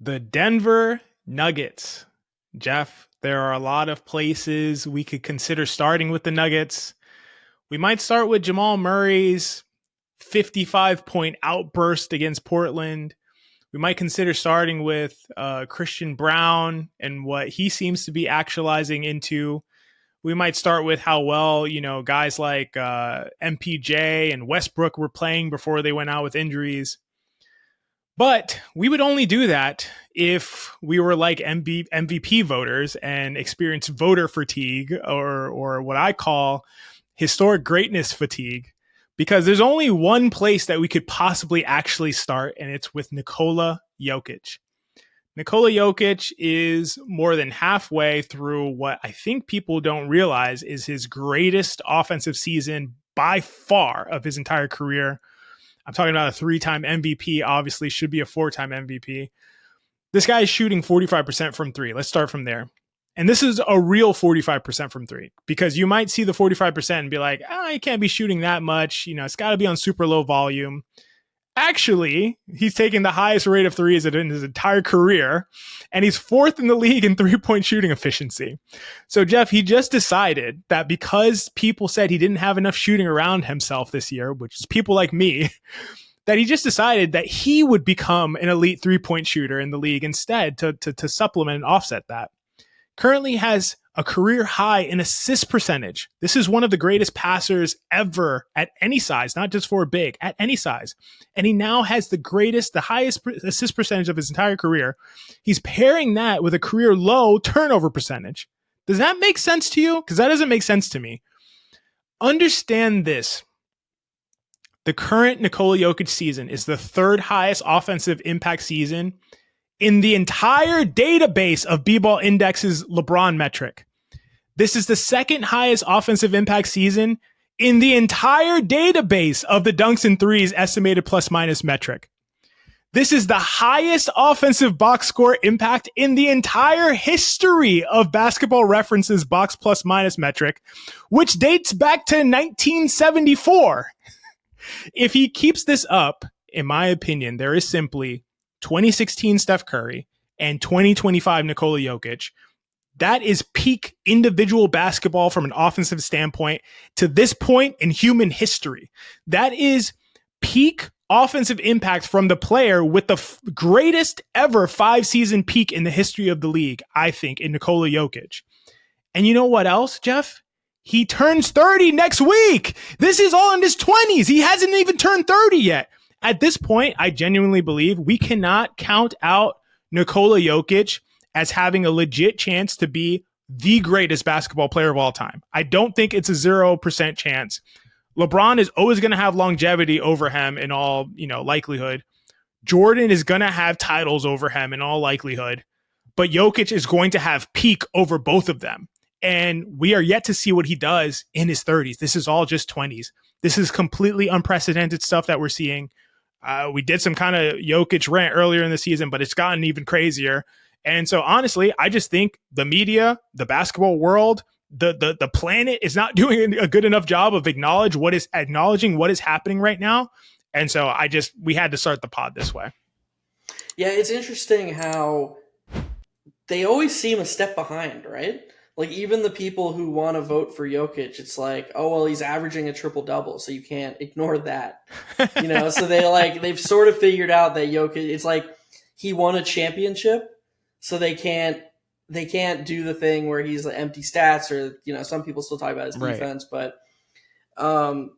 The Denver Nuggets. Geoff, there are a lot of places we could consider starting with the Nuggets. We might start with Jamal Murray's 55-point outburst against Portland. We might consider starting with Christian Braun and what he seems to be actualizing into. We might start with how well, guys like MPJ and Westbrook were playing before they went out with injuries. But we would only do that if we were like MVP voters and experienced voter fatigue or what I call historic greatness fatigue, because there's only one place that we could possibly actually start, and it's with Nikola Jokic. Nikola Jokic is more than halfway through what I think people don't realize is his greatest offensive season by far of his entire career. I'm talking about a 3-time MVP, obviously should be a 4-time MVP. This guy is shooting 45% from three. Let's start from there. And this is a real 45% from three, because you might see the 45% and be like, he can't be shooting that much. It's got to be on super low volume. Actually, he's taken the highest rate of threes in his entire career, and he's 4th in the league in three-point shooting efficiency. So, Geoff, he just decided that because people said he didn't have enough shooting around himself this year, which is people like me, that he just decided that he would become an elite three-point shooter in the league instead to supplement and offset that. Currently has a career high in assist percentage. This is one of the greatest passers ever at any size, not just for a big, at any size. And he now has the highest assist percentage of his entire career. He's pairing that with a career low turnover percentage. Does that make sense to you? Because that doesn't make sense to me. Understand this. The current Nikola Jokic season is the 3rd highest offensive impact season in the entire database of B-Ball Index's LeBron metric. This is the 2nd highest offensive impact season in the entire database of the dunks and threes estimated plus minus metric. This is the highest offensive box score impact in the entire history of Basketball Reference's box plus minus metric, which dates back to 1974. If he keeps this up, in my opinion, there is simply 2016 Steph Curry and 2025 Nikola Jokic. That is peak individual basketball from an offensive standpoint to this point in human history. That is peak offensive impact from the player with the greatest ever 5-season peak in the history of the league, I think, in Nikola Jokic. And you know what else, Geoff? He turns 30 next week. This is all in his 20s. He hasn't even turned 30 yet. At this point, I genuinely believe we cannot count out Nikola Jokic as having a legit chance to be the greatest basketball player of all time. I don't think it's a 0% chance. LeBron is always going to have longevity over him in all, likelihood. Jordan is going to have titles over him in all likelihood, but Jokic is going to have peak over both of them. And we are yet to see what he does in his 30s. This is all just 20s. This is completely unprecedented stuff that we're seeing. We did some kind of Jokic rant earlier in the season, but it's gotten even crazier. And so honestly, I just think the media, the basketball world, the planet is not doing a good enough job of acknowledging what is happening right now. And so we had to start the pod this way. Yeah, it's interesting how they always seem a step behind, right? Like, even the people who want to vote for Jokic, it's like, oh, well, he's averaging a triple-double, so you can't ignore that. So they've sort of figured out that Jokic, it's like he won a championship, so they can't do the thing where he's like empty stats, or, some people still talk about his defense. Right. But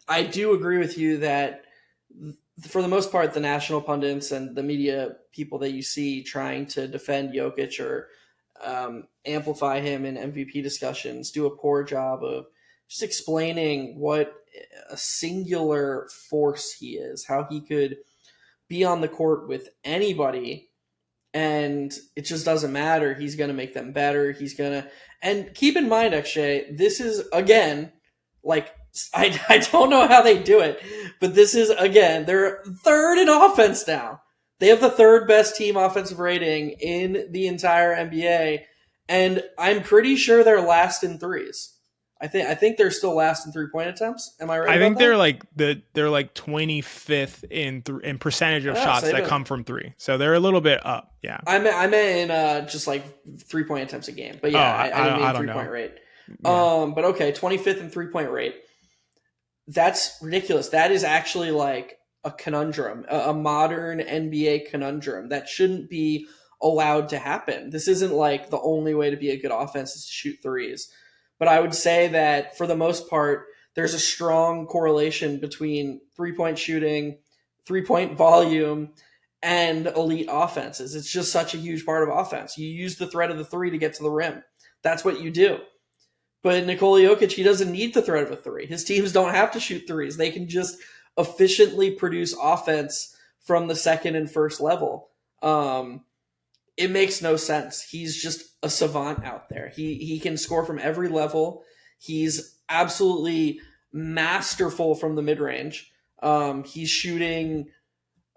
I do agree with you that for the most part, the national pundits and the media people that you see trying to defend Jokic or amplify him in MVP discussions do a poor job of just explaining what a singular force he is, how he could be on the court with anybody and it just doesn't matter. He's going to make them better. And keep in mind, XJ, this is, again, like, I don't know how they do it, but this is, again, they're 3rd in offense now. They have the 3rd best team offensive rating in the entire NBA, and I'm pretty sure they're last in threes. I think they're still last in 3-point attempts. Am I right I about think they're that? like they're like 25th in percentage of Yeah, so shots they've that been. come from three. So they're a little bit up. Yeah. I meant in just like 3-point attempts a game, but Oh, yeah, I didn't I mean don't 3-point know. rate. Yeah. But okay, 25th in 3-point rate. That's ridiculous. That is actually like a conundrum, a modern NBA conundrum that shouldn't be allowed to happen. This isn't like the only way to be a good offense is to shoot threes. But I would say that for the most part, there's a strong correlation between 3-point shooting, 3-point volume, and elite offenses. It's just such a huge part of offense. You use the threat of the three to get to the rim. That's what you do. But Nikola Jokic, he doesn't need the threat of a three. His teams don't have to shoot threes. They can just efficiently produce offense from the second and first level. It makes no sense. He's just a savant out there. He can score from every level. He's absolutely masterful from the mid range. He's shooting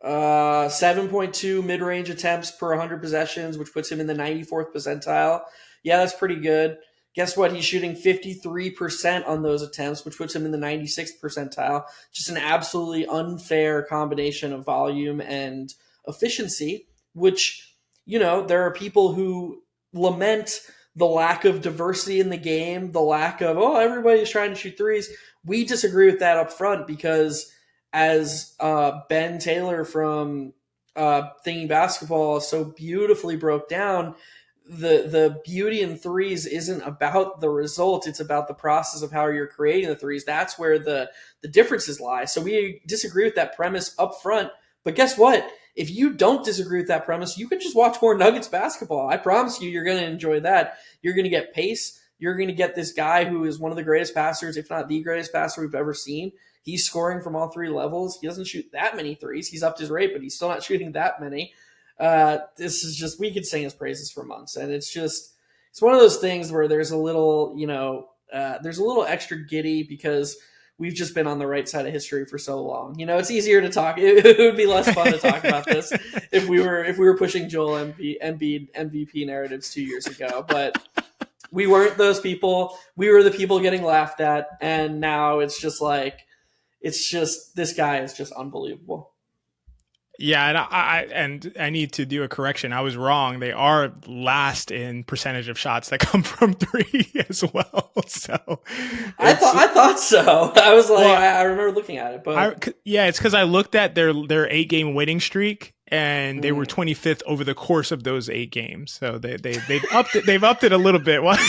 7.2 mid range attempts per 100 possessions, which puts him in the 94th percentile. Yeah, that's pretty good. Guess what? He's shooting 53% on those attempts, which puts him in the 96th percentile. Just an absolutely unfair combination of volume and efficiency, which, there are people who lament the lack of diversity in the game, the lack of, oh, everybody's trying to shoot threes. We disagree with that up front because as Ben Taylor from Thinking Basketball so beautifully broke down, the beauty in threes isn't about the result; it's about the process of how you're creating the threes. That's where the differences lie. So we disagree with that premise up front. But guess what? If you don't disagree with that premise, you can just watch more Nuggets basketball. I promise you're going to enjoy that. You're going to get pace. You're going to get this guy who is one of the greatest passers, if not the greatest passer we've ever seen. He's scoring from all three levels. He doesn't shoot that many threes. He's upped his rate, but he's still not shooting that many. This is just, we could sing his praises for months, and it's one of those things where there's a little, there's a little extra giddy because we've just been on the right side of history for so long. It's easier to talk. It would be less fun to talk about this if we were pushing Joel Embiid MVP narratives 2 years ago, but we weren't those people. We were the people getting laughed at, and now it's just like, this guy is just unbelievable. Yeah, and I need to do a correction. I was wrong. They are last in percentage of shots that come from three as well. So I thought so. I was like, well, I remember looking at it, but yeah, it's because I looked at their 8-game winning streak, and they were 25th over the course of those 8 games. So they've upped it. They've upped it a little bit. Well,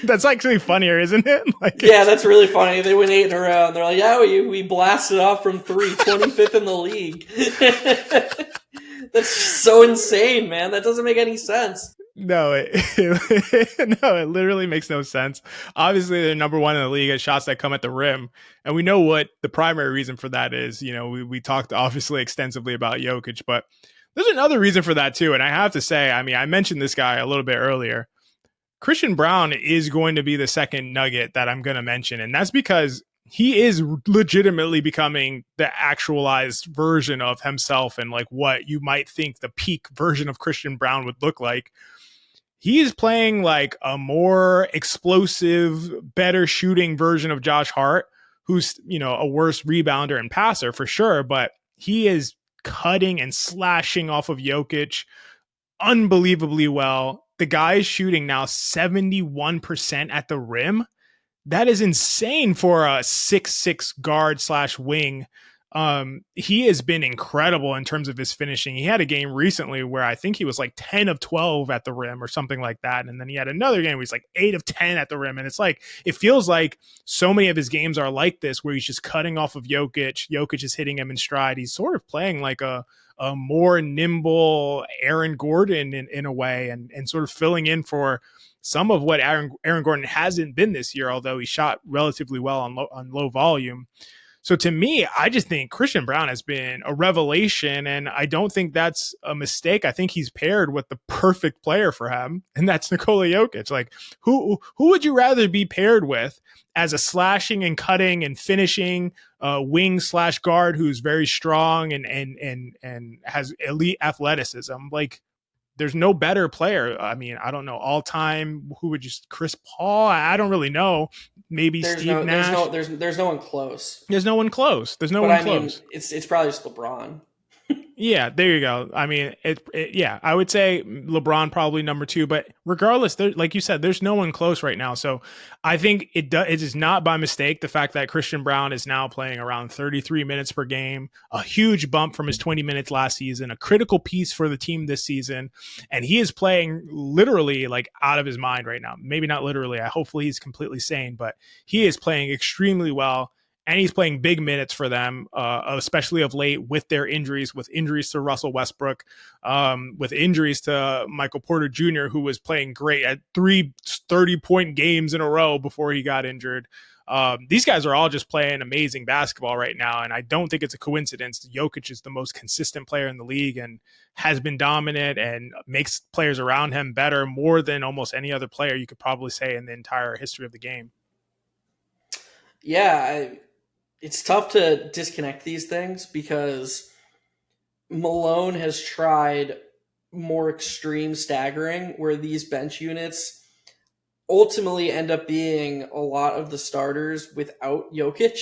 that's actually funnier, isn't it? Like, yeah, that's really funny. They win 8 in a row, and they're like, yeah, we blasted off from 3, 25th in the league. That's so insane, man. That doesn't make any sense. No, no, it literally makes no sense. Obviously, they're number one in the league at shots that come at the rim, and we know what the primary reason for that is. We talked obviously extensively about Jokic, but there's another reason for that too. And I have to say, I mean, I mentioned this guy a little bit earlier. Christian Braun is going to be the second nugget that I'm going to mention, and that's because he is legitimately becoming the actualized version of himself and like what you might think the peak version of Christian Braun would look like. He is playing like a more explosive, better shooting version of Josh Hart, who's, a worse rebounder and passer for sure, but he is cutting and slashing off of Jokic unbelievably well. The guy is shooting now 71% at the rim. That is insane for a 6'6" guard / wing. He has been incredible in terms of his finishing. He had a game recently where I think he was like 10 of 12 at the rim or something like that. And then he had another game where he's like 8 of 10 at the rim. And it's like, it feels like so many of his games are like this, where he's just cutting off of Jokic. Jokic is hitting him in stride. He's sort of playing like a more nimble Aaron Gordon in a way, and sort of filling in for some of what Aaron Gordon hasn't been this year, although he shot relatively well on low volume. So to me, I just think Christian Braun has been a revelation, and I don't think that's a mistake. I think he's paired with the perfect player for him, and that's Nikola Jokic. Like, who would you rather be paired with as a slashing and cutting and finishing wing / guard who's very strong and has elite athleticism? Like, there's no better player. I mean, I don't know all time. Who would you? Chris Paul? I don't really know. Maybe Steve Nash. There's no one close. There's no one close. There's no But one I mean, close. it's probably just LeBron. Yeah, there you go. I mean, yeah, I would say LeBron probably number two, but regardless, there, like you said, there's no one close right now. So I think it is not by mistake the fact that Christian Braun is now playing around 33 minutes per game, a huge bump from his 20 minutes last season, a critical piece for the team this season, and he is playing literally like out of his mind right now. Maybe not literally. Hopefully he's completely sane, but he is playing extremely well. And he's playing big minutes for them, especially of late with their injuries, with injuries to Russell Westbrook, with injuries to Michael Porter Jr., who was playing great at 3 30-point games in a row before he got injured. These guys are all just playing amazing basketball right now, and I don't think it's a coincidence. Jokic is the most consistent player in the league and has been dominant and makes players around him better more than almost any other player you could probably say in the entire history of the game. Yeah, it's tough to disconnect these things because Malone has tried more extreme staggering where these bench units ultimately end up being a lot of the starters without Jokic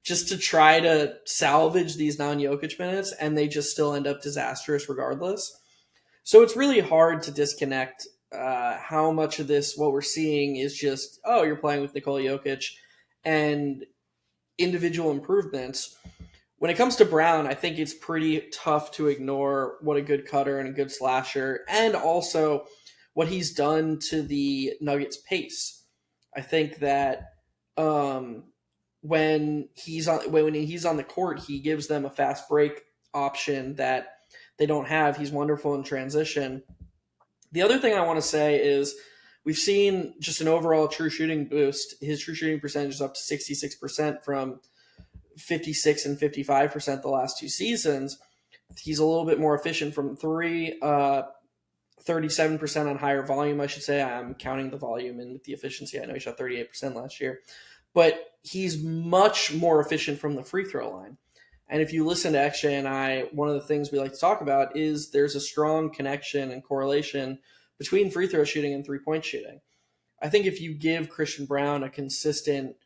just to try to salvage these non-Jokic minutes, and they just still end up disastrous regardless. So it's really hard to disconnect how much of this, what we're seeing is just, oh, you're playing with Nikola Jokic, and individual improvements. When it comes to Braun, I think it's pretty tough to ignore what a good cutter and a good slasher, and also what he's done to the Nuggets pace. I think that when he's on the court, he gives them a fast break option that they don't have. He's wonderful in transition. The other thing I want to say is we've seen just an overall true shooting boost. His true shooting percentage is up to 66% from 56 and 55% the last two seasons. He's a little bit more efficient from three, 37% on higher volume, I should say. I'm counting the volume and the efficiency. I know he shot 38% last year. But he's much more efficient from the free throw line. And if you listen to XJ and I, one of the things we like to talk about is there's a strong connection and correlation between free throw shooting and three-point shooting. I think if you give Christian Braun a consistent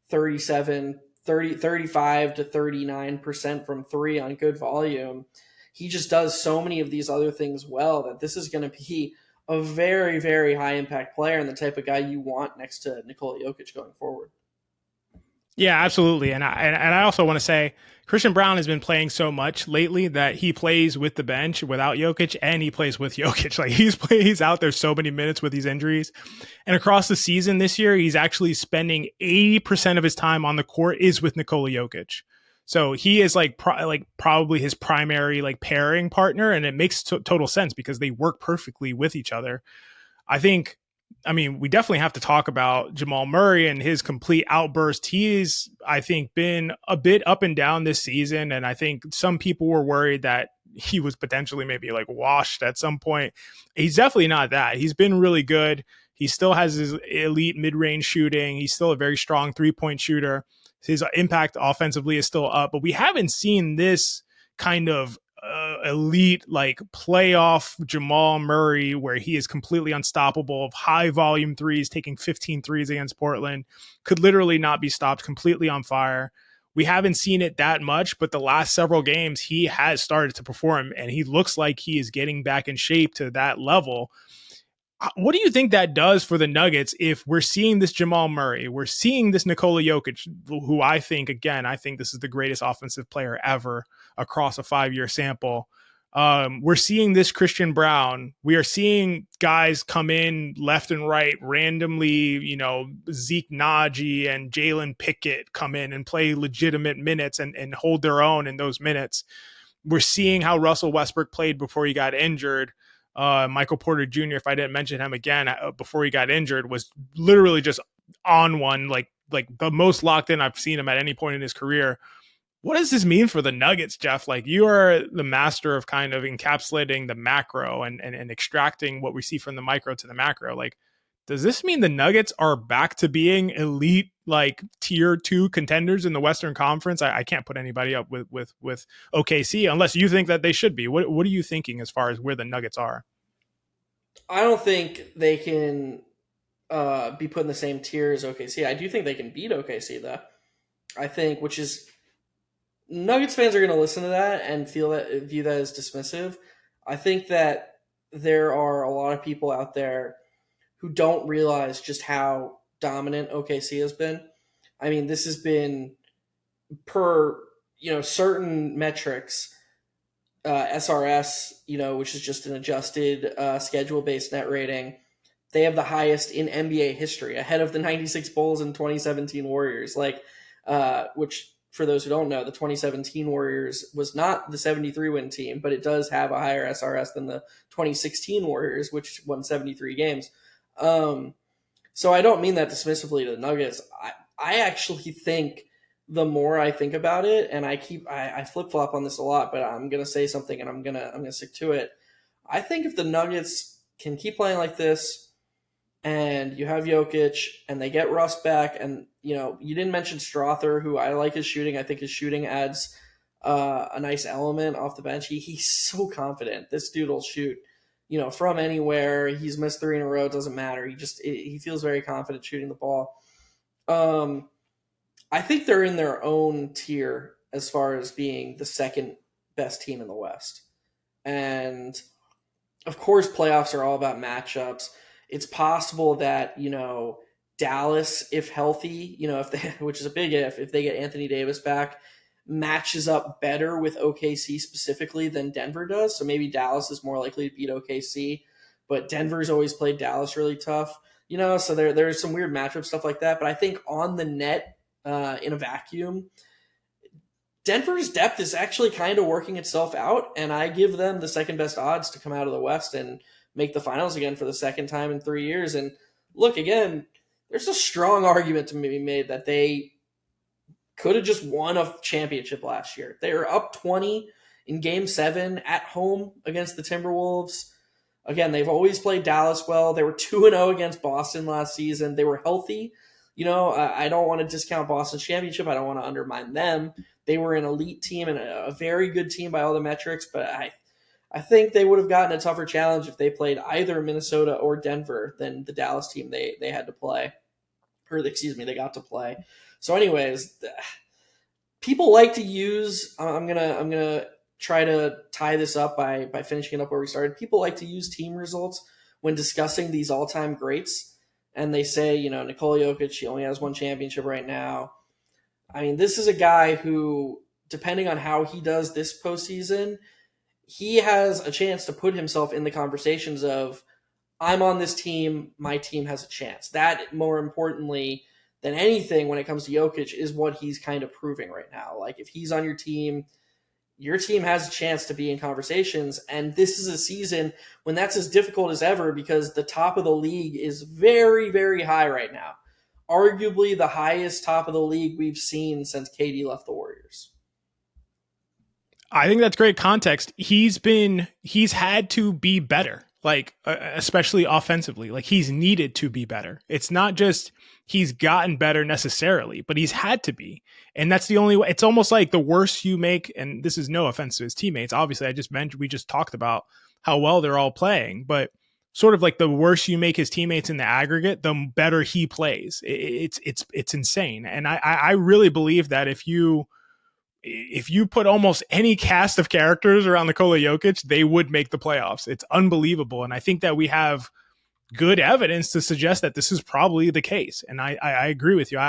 35 to 39% from three on good volume, he just does so many of these other things well that this is going to be a very, very high impact player and the type of guy you want next to Nikola Jokic going forward. Yeah, absolutely. And I also want to say Christian Braun has been playing so much lately that he plays with the bench without Jokic and he plays with Jokic. Like he's out there so many minutes with these injuries. And across the season this year, he's actually spending 80% of his time on the court is with Nikola Jokic. So he is probably his primary like pairing partner, and it makes total sense because they work perfectly with each other. I mean, we definitely have to talk about Jamal Murray and his complete outburst. He's, I think, been a bit up and down this season. And I think some people were worried that he was potentially maybe like washed at some point. He's definitely not that. He's been really good. He still has his elite mid-range shooting. He's still a very strong three-point shooter. His impact offensively is still up, but we haven't seen this kind of elite like playoff Jamal Murray where he is completely unstoppable of high volume threes, taking 15 threes against Portland, could literally not be stopped, completely on fire. We haven't seen it that much, but the last several games he has started to perform and he looks like he is getting back in shape to that level. What do you think that does for the Nuggets if we're seeing this Jamal Murray, we're seeing this Nikola Jokic, who I think this is the greatest offensive player ever across a 5-year sample. We're seeing this Christian Braun. We are seeing guys come in left and right randomly, Zeke Naji and Jalen Pickett come in and play legitimate minutes and hold their own in those minutes. We're seeing how Russell Westbrook played before he got injured. Michael Porter Jr., if I didn't mention him again before he got injured, was literally just on one, like the most locked in I've seen him at any point in his career. What does this mean for the Nuggets, Geoff? Like, you are the master of kind of encapsulating the macro and extracting what we see from the micro to the macro. Like, does this mean the Nuggets are back to being elite, like tier 2 contenders in the Western Conference? I can't put anybody up with OKC unless you think that they should be. What are you thinking as far as where the Nuggets are? I don't think they can be put in the same tier as OKC. I do think they can beat OKC though. I think, which is Nuggets fans are going to listen to that and view that as dismissive. I think that there are a lot of people out there who don't realize just how dominant OKC has been. I mean, this has been per certain metrics, SRS, which is just an adjusted schedule based net rating. They have the highest in NBA history, ahead of the '96 Bulls and 2017 Warriors. Which for those who don't know, the 2017 Warriors was not the 73 win team, but it does have a higher SRS than the 2016 Warriors, which won 73 games. So I don't mean that dismissively to the Nuggets. I actually think the more I think about it, and I flip flop on this a lot, but I'm gonna say something and I'm gonna stick to it. I think if the Nuggets can keep playing like this, and you have Jokic, and they get Russ back, and you didn't mention Strother, who I like his shooting. I think his shooting adds a nice element off the bench. He's so confident. This dude will shoot, from anywhere. He's missed 3 in a row. It doesn't matter. He feels very confident shooting the ball. I think they're in their own tier as far as being the second best team in the West. And of course, playoffs are all about matchups. It's possible that, Dallas, if healthy, if they, which is a big if they get Anthony Davis back, matches up better with OKC specifically than Denver does. So maybe Dallas is more likely to beat OKC, but Denver's always played Dallas really tough. So there's some weird matchup stuff like that. But I think on the net, in a vacuum, Denver's depth is actually kind of working itself out, and I give them the second best odds to come out of the West and make the finals again for the second time in 3 years. And look, again, there's a strong argument to be made that they could have just won a championship last year. They were up 20 in Game 7 at home against the Timberwolves. Again, they've always played Dallas well. They were 2-0 against Boston last season. They were healthy. I don't want to discount Boston's championship. I don't want to undermine them. They were an elite team and a very good team by all the metrics, but I think they would have gotten a tougher challenge if they played either Minnesota or Denver than the Dallas team they had to play, or excuse me, they got to play. So, anyways, people like to use. I'm gonna try to tie this up by finishing it up where we started. People like to use team results when discussing these all-time greats, and they say, Nikola Jokic, he only has one championship right now. I mean, this is a guy who, depending on how he does this postseason, he has a chance to put himself in the conversations of, I'm on this team, my team has a chance. That, more importantly than anything when it comes to Jokic, is what he's kind of proving right now. Like, if he's on your team has a chance to be in conversations. And this is a season when that's as difficult as ever because the top of the league is very, very high right now. Arguably the highest top of the league we've seen since KD left the Warriors. I think that's great context. He's had to be better, like especially offensively. Like he's needed to be better. It's not just he's gotten better necessarily, but he's had to be. And that's the only way. It's almost like the worse you make, and this is no offense to his teammates. Obviously, we just talked about how well they're all playing, but sort of like the worse you make his teammates in the aggregate, the better he plays. It's insane. And I really believe that if you put almost any cast of characters around Nikola Jokic, they would make the playoffs. It's unbelievable. And I think that we have good evidence to suggest that this is probably the case. And I agree with you.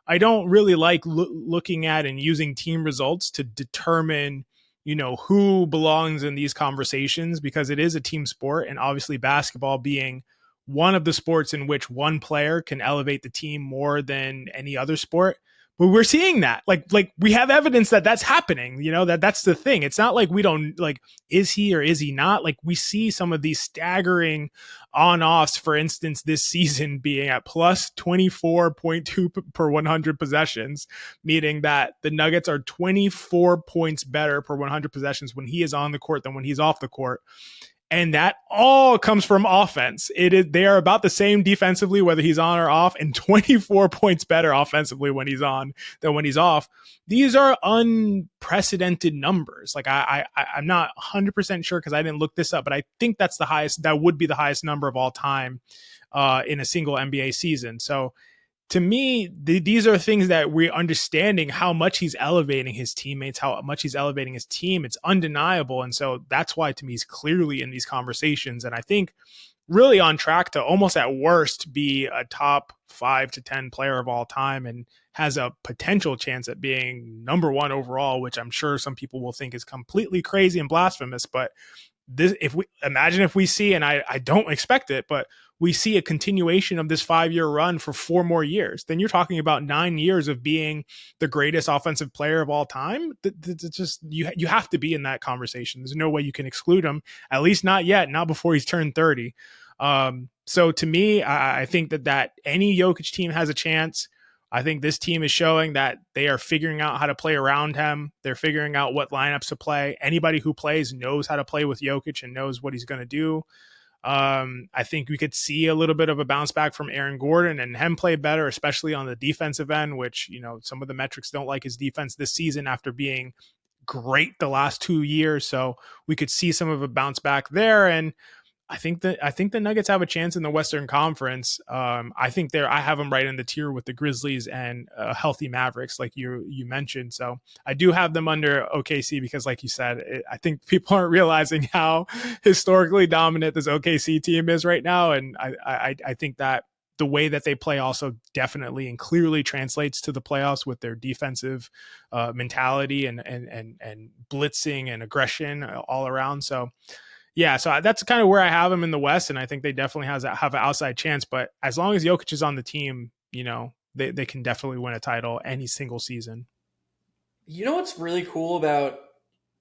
I don't really like looking at and using team results to determine, who belongs in these conversations, because it is a team sport. And obviously basketball being one of the sports in which one player can elevate the team more than any other sport. But we're seeing that, like we have evidence that that's happening, that's the thing. It's not like we don't, like, is he or is he not? Like, we see some of these staggering on-offs, for instance, this season being at plus 24.2 per 100 possessions, meaning that the Nuggets are 24 points better per 100 possessions when he is on the court than when he's off the court. And that all comes from offense. They are about the same defensively, whether he's on or off, and 24 points better offensively when he's on than when he's off. These are unprecedented numbers. Like I'm not 100% sure because I didn't look this up, but I think that's the highest. That would be the highest number of all time in a single NBA season. So to me, these are things that we're understanding how much he's elevating his teammates, how much he's elevating his team. It's undeniable. And so that's why, to me, he's clearly in these conversations. And I think really on track to almost at worst be a top 5 to 10 player of all time and has a potential chance at being number one overall, which I'm sure some people will think is completely crazy and blasphemous. But this, if we see, and I don't expect it, but we see a continuation of this 5-year run for 4 more years, then you're talking about 9 years of being the greatest offensive player of all time. It's just, you have to be in that conversation. There's no way you can exclude him, at least not yet, not before he's turned 30. So to me, I think that any Jokic team has a chance. I think this team is showing that they are figuring out how to play around him. They're figuring out what lineups to play. Anybody who plays knows how to play with Jokic and knows what he's going to do. I think we could see a little bit of a bounce back from Aaron Gordon and him play better, especially on the defensive end, which, some of the metrics don't like his defense this season after being great the last 2 years. So we could see some of a bounce back there. And I think the Nuggets have a chance in the Western Conference. I think I have them right in the tier with the Grizzlies and healthy Mavericks, like you mentioned. So I do have them under OKC because, like you said, I think people aren't realizing how historically dominant this OKC team is right now, and I think that the way that they play also definitely and clearly translates to the playoffs with their defensive mentality and blitzing and aggression all around. So. Yeah, so that's kind of where I have them in the West, and I think they definitely have an outside chance. But as long as Jokic is on the team, they can definitely win a title any single season. You know what's really cool about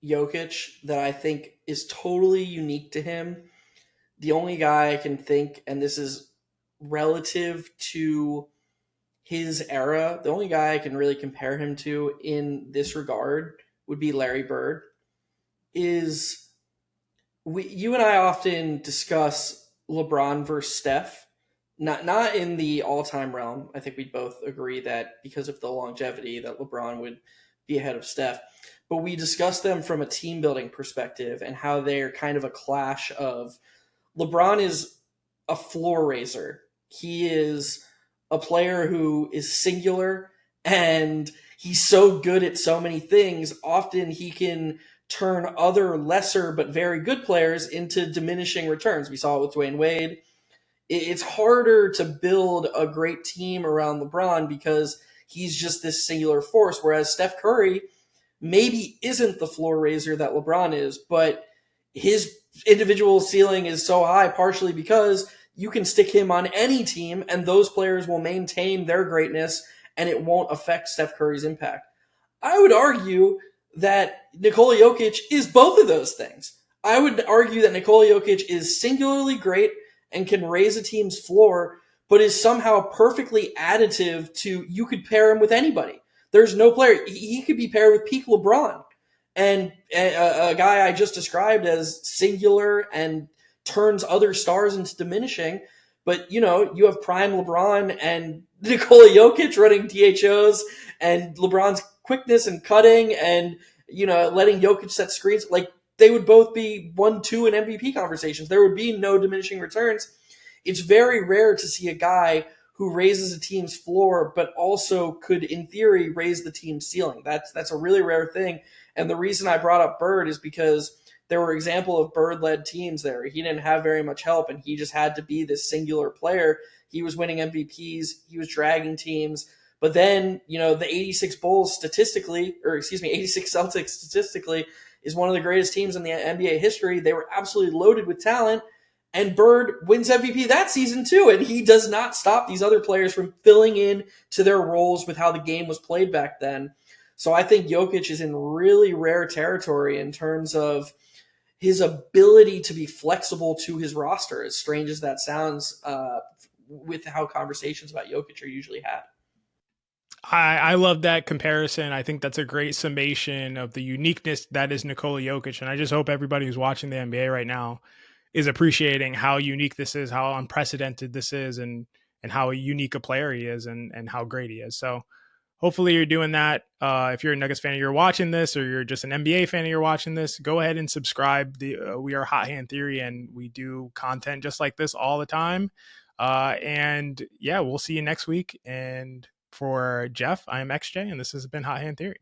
Jokic that I think is totally unique to him? The only guy I can think, and this is relative to his era, the only guy I can really compare him to in this regard would be Larry Bird. You and I often discuss LeBron versus Steph, not in the all-time realm. I think we'd both agree that because of the longevity that LeBron would be ahead of Steph. But we discuss them from a team building perspective and how they're kind of a clash of LeBron is a floor raiser. He is a player who is singular and he's so good at so many things. Often he can turn other lesser but very good players into diminishing returns. We saw it with Dwayne Wade. It's harder to build a great team around LeBron because he's just this singular force, whereas Steph Curry maybe isn't the floor raiser that LeBron is, but his individual ceiling is so high partially because you can stick him on any team and those players will maintain their greatness and it won't affect Steph Curry's impact. I would argue that Nikola Jokic is both of those things. I would argue that Nikola Jokic is singularly great and can raise a team's floor, but is somehow perfectly additive to, you could pair him with anybody. There's no player. He could be paired with peak LeBron. And a guy I just described as singular and turns other stars into diminishing. But, you have prime LeBron and Nikola Jokic running DHOs and LeBron's quickness and cutting and, letting Jokic set screens. Like, they would both be 1-2 in MVP conversations. There would be no diminishing returns. It's very rare to see a guy who raises a team's floor, but also could, in theory, raise the team's ceiling. That's a really rare thing. And the reason I brought up Bird is because there were examples of Bird-led teams there. He didn't have very much help, and he just had to be this singular player. He was winning MVPs. He was dragging teams. But then, the 86 Bulls 86 Celtics statistically is one of the greatest teams in the NBA history. They were absolutely loaded with talent. And Bird wins MVP that season too, and he does not stop these other players from filling in to their roles with how the game was played back then. So I think Jokic is in really rare territory in terms of his ability to be flexible to his roster, as strange as that sounds, with how conversations about Jokic are usually had. I love that comparison. I think that's a great summation of the uniqueness that is Nikola Jokic. And I just hope everybody who's watching the NBA right now is appreciating how unique this is, how unprecedented this is, and how unique a player he is, and how great he is. So hopefully you're doing that. If you're a Nuggets fan and you're watching this, or you're just an NBA fan and you're watching this, go ahead and subscribe. We are Hot Hand Theory, and we do content just like this all the time. And yeah, we'll see you next week. And for Geoff, I am XJ, and this has been Hot Hand Theory.